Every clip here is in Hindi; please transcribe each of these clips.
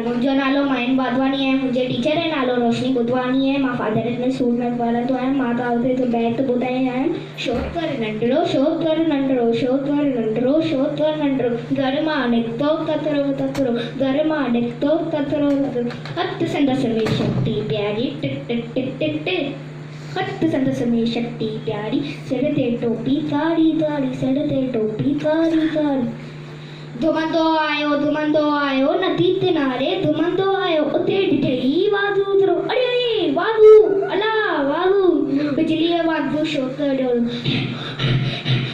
मुंहिंजो नालो माइन वाधवानी आहे। मुंहिंजे टीचर जो नालो रोशनी बुधवानी आहे। मां फादर में स्कूल में पढ़ंदो आहियां। मां तव्हांखे हिकु बैत ॿुधाई आहे। शोकर नंढड़ो शोकर नंढड़ो शोकर नंढड़ो शोकर नंढड़ो, घर मां निकितो ततरो ततरो, घर मां निकितो ततरो ततरो, हथ संदसि में शक्ति प्यारी टिक टिक टिक टिक टिक, हथ संदसि में शक्ति प्यारी, सिर ते टोपी कारी कारी, सिर ते टोपी कारी कारी। धुमंदो आयो नदी किनारे, धुमंदो आयो उते ॾिठई वाधू उतरो, अरे अरे वाधू, अला वाधू, बिजलीअ वाधू शोत ॾियो,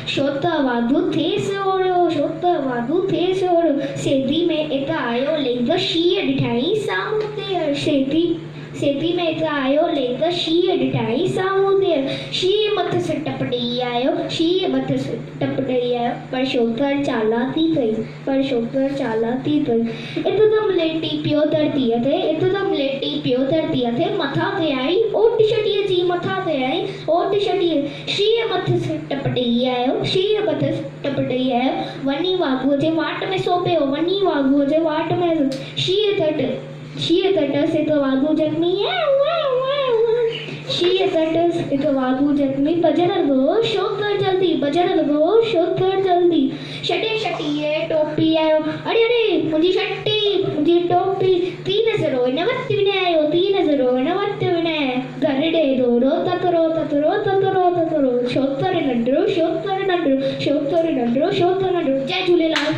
शोत वाधू थिएसि ओड़ो, शोत वाधू थिएसि ओड़ो, सेधी में हिकु आयो लेग शींहं ॾिठई साम्हूं ते, सेधी में हिकु आयो लेग शींहं ॾिठई साम्हूं ते, शींहं मथे से टप ॾेई आयो, शींहं मथे से टप ॾेई आयो, पर शोकर चालाकी कई, पर शोकर चालाकी कई, हिकदमि लेटी पियो धरतीअ ते, हिकदमि लेटी पियो धरतीअ ते, मथां ते आई ओट छॾीअ जी, मथां ते आई ओट छॾीअ, शींहं मथे से टप ॾेई आयो, शींहं मथे से टप ॾेई आयो, वञी वाघूअ जे वाट में सो पियो, वञी वाघूअ जे वाट में, शींहं तटसि हिकु वाघू जख्मी, शींहं तटसि हिकु वाघू जख्मी, बजण लॻो शोकर जल्दी, बजण लॻो शोकर जल्दी, छॾे छॾीअ टोपी आयो, अरे अरे मुंहिंजी छटी, मुंहिंजी टोपी, थी नज़रो हिन वटि विञायो, थी नज़रो हिन वटि विञायो, घर ॾे दौड़ो ततरो ततरो ततरो ततरो, शोकर नंढड़ो शोकर नंढड़ो शोकर नंढड़ो शोकर नंढड़ो। जय झूलेलाल।